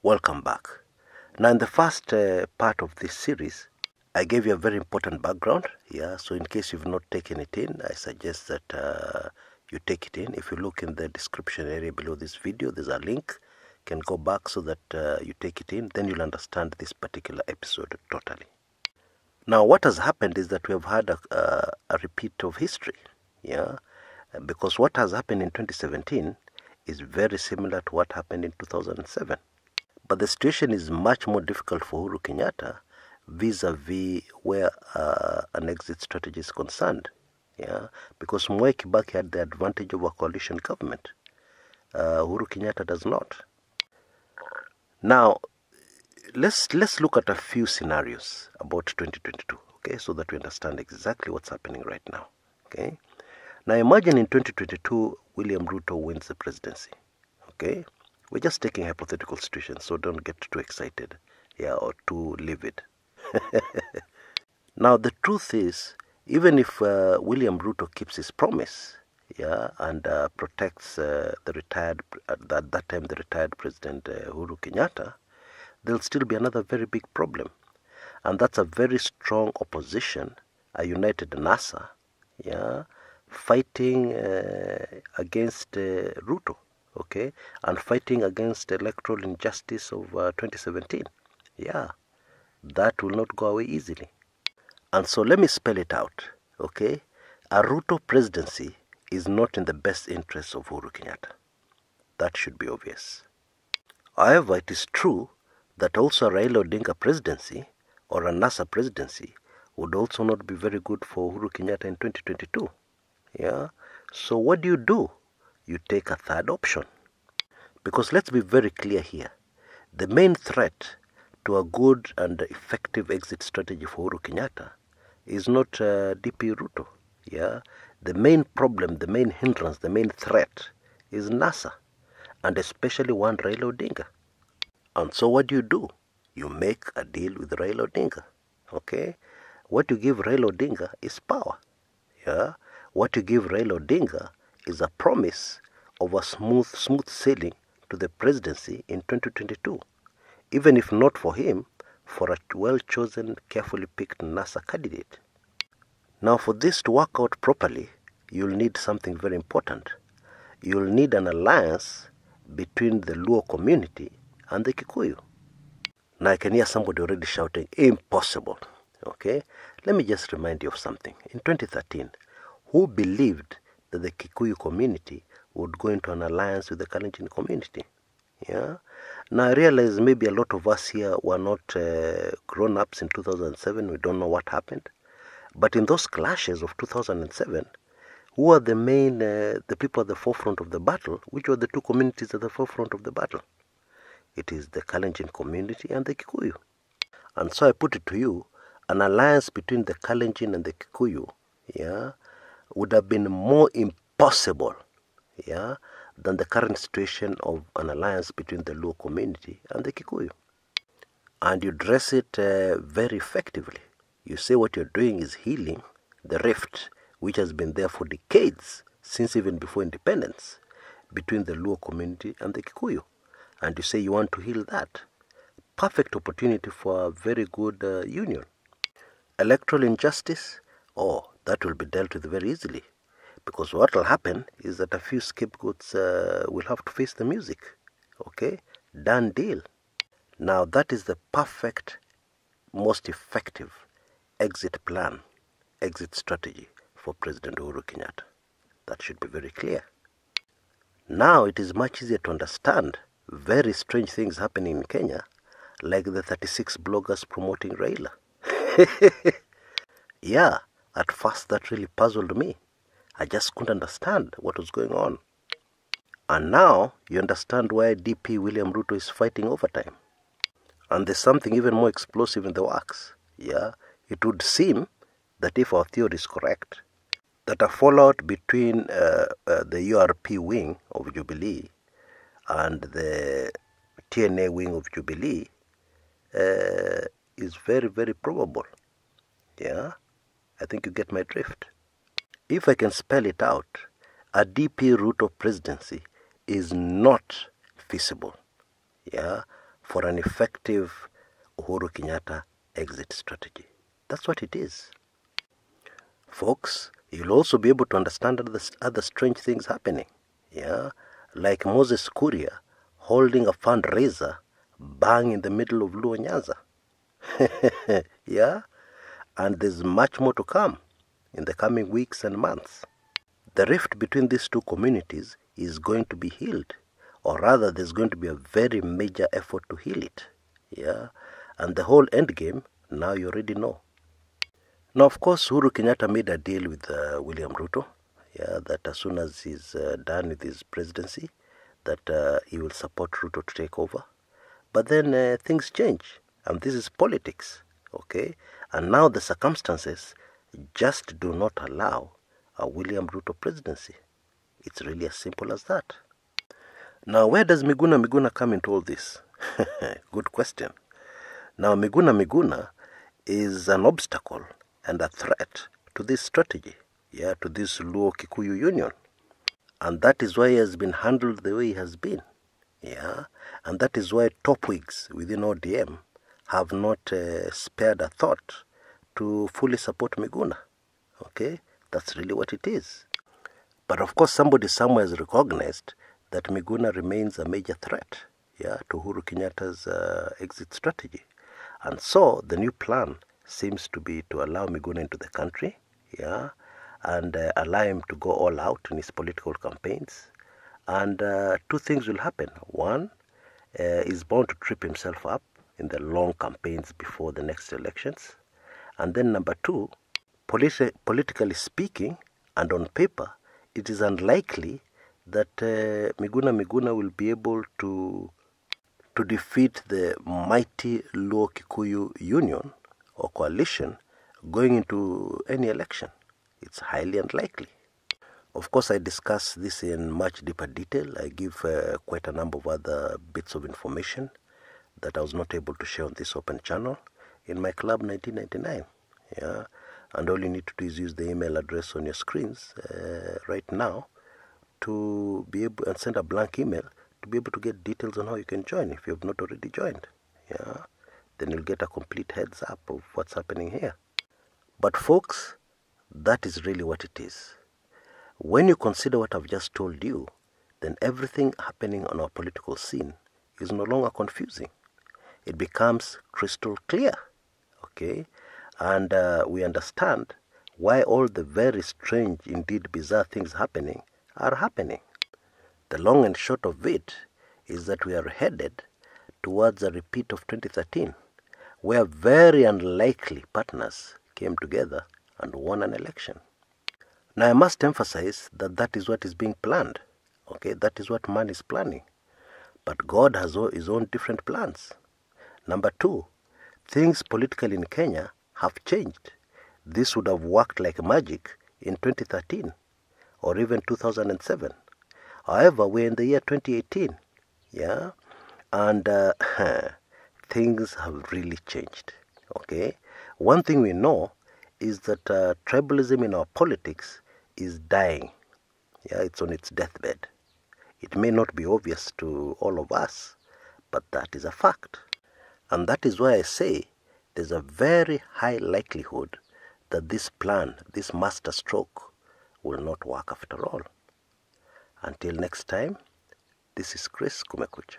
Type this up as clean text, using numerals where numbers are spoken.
Welcome back. Now, in the first part of this series, I gave you a very important background. So in case you've not taken it in, I suggest that you take it in. If you look in the description area below this video, there's a link. You can go back so that you take it in. Then you'll understand this particular episode totally. Now, what has happened is that we have had a repeat of history. Because what has happened in 2017 is very similar to what happened in 2007. But the situation is much more difficult for Uhuru Kenyatta vis-a-vis where an exit strategy is concerned. Because Mwai Kibaki had the advantage of a coalition government. Uhuru Kenyatta does not. Now, let's look at a few scenarios about 2022, okay, so that we understand exactly what's happening right now. Okay. Now, imagine in 2022, William Ruto wins the presidency. Okay. We're just taking hypothetical situations, so don't get too excited, or too livid. Now, the truth is, even if William Ruto keeps his promise, and protects the retired, at that time the retired President Uhuru Kenyatta, there'll still be another very big problem, and that's a very strong opposition, a united NASA, fighting against Ruto. Okay, and fighting against electoral injustice of 2017. That will not go away easily. And so let me spell it out. Okay, a Ruto presidency is not in the best interest of Uhuru Kenyatta. That should be obvious. However, it is true that also a Raila Odinga presidency or a NASA presidency would also not be very good for Uhuru Kenyatta in 2022. So what do? You take a third option. Because let's be very clear here. The main threat to a good and effective exit strategy for Uhuru Kenyatta is not DP Ruto. The main problem, the main hindrance, the main threat is NASA, and especially one Raila Odinga. And so what do? You make a deal with Raila Odinga. Okay? What you give Raila Odinga is power. What you give Raila Odinga is a promise of a smooth sailing to the presidency in 2022. Even if not for him, for a well-chosen, carefully picked NASA candidate. Now, for this to work out properly, you'll need something very important. You'll need an alliance between the Luo community and the Kikuyu. Now, I can hear somebody already shouting, impossible. Okay? Let me just remind you of something. In 2013, who believed that the Kikuyu community would go into an alliance with the Kalenjin community? Now, I realize maybe a lot of us here were not grown-ups in 2007. We don't know what happened. But in those clashes of 2007, who were the people at the forefront of the battle? Which were the two communities at the forefront of the battle? It is the Kalenjin community and the Kikuyu. And so I put it to you, an alliance between the Kalenjin and the Kikuyu, would have been more impossible, than the current situation of an alliance between the Luo community and the Kikuyu. And you dress it very effectively. You say what you're doing is healing the rift which has been there for decades, since even before independence, between the Luo community and the Kikuyu. And you say you want to heal that. Perfect opportunity for a very good union. Electoral injustice, that will be dealt with very easily. Because what will happen is that a few scapegoats will have to face the music. Okay? Done deal. Now that is the perfect, most effective exit plan, exit strategy for President Uhuru Kenyatta. That should be very clear. Now it is much easier to understand very strange things happening in Kenya, like the 36 bloggers promoting Raila. At first that really puzzled me. I just couldn't understand what was going on. And now you understand why DP William Ruto is fighting overtime. And there's something even more explosive in the works. It would seem that if our theory is correct, that a fallout between the URP wing of Jubilee and the TNA wing of Jubilee is very, very probable. I think you get my drift. If I can spell it out, a DP Ruto presidency is not feasible, for an effective Uhuru Kenyatta exit strategy. That's what it is. Folks, you'll also be able to understand other strange things happening. Yeah, like Moses Kuria holding a fundraiser bang in the middle of Luo Nyanza. Yeah, and there's much more to come in the coming weeks and months. The rift between these two communities is going to be healed, or rather there's going to be a very major effort to heal it. Yeah, and the whole end game, now you already know. Now, of course, Uhuru Kenyatta made a deal with William Ruto, yeah, that as soon as he's done with his presidency, that he will support Ruto to take over. But then things change, and this is politics, okay? And now the circumstances just do not allow a William Ruto presidency. It's really as simple as that. Now, where does Miguna come into all this? Good question. Now, Miguna is an obstacle and a threat to this strategy, yeah, to this Luo-Kikuyu union. And that is why he has been handled the way he has been, yeah. And that is why top wigs within ODM have not spared a thought to fully support Miguna, okay? That's really what it is. But of course, somebody somewhere has recognized that Miguna remains a major threat, yeah, to Uhuru Kenyatta's exit strategy. And so the new plan seems to be to allow Miguna into the country, yeah, and allow him to go all out in his political campaigns. And two things will happen. One, he's bound to trip himself up in the long campaigns before the next elections. And then number two, politically speaking and on paper, it is unlikely that Miguna will be able to defeat the mighty Luo-Kikuyu union or coalition going into any election. It's highly unlikely. Of course, I discuss this in much deeper detail. I give quite a number of other bits of information that I was not able to share on this open channel in my Club 1999. Yeah, and all you need to do is use the email address on your screens right now to be able and send a blank email to be able to get details on how you can join if you have not already joined. Yeah, then you'll get a complete heads up of what's happening here. But folks, that is really what it is. When you consider what I've just told you, then everything happening on our political scene is no longer confusing. It becomes crystal clear, okay? And we understand why all the very strange, indeed bizarre things happening are happening. The long and short of it is that we are headed towards a repeat of 2013, where very unlikely partners came together and won an election. Now, I must emphasize that that is what is being planned. Okay, that is what man is planning. But God has his own different plans. Number two, things politically in Kenya have changed. This would have worked like magic in 2013 or even 2007. However, we're in the year 2018, yeah, and things have really changed. Okay, one thing we know is that tribalism in our politics is dying. Yeah, it's on its deathbed. It may not be obvious to all of us, but that is a fact. And that is why I say there's a very high likelihood that this plan, this master stroke, will not work after all. Until next time, this is Chris Kumekucha.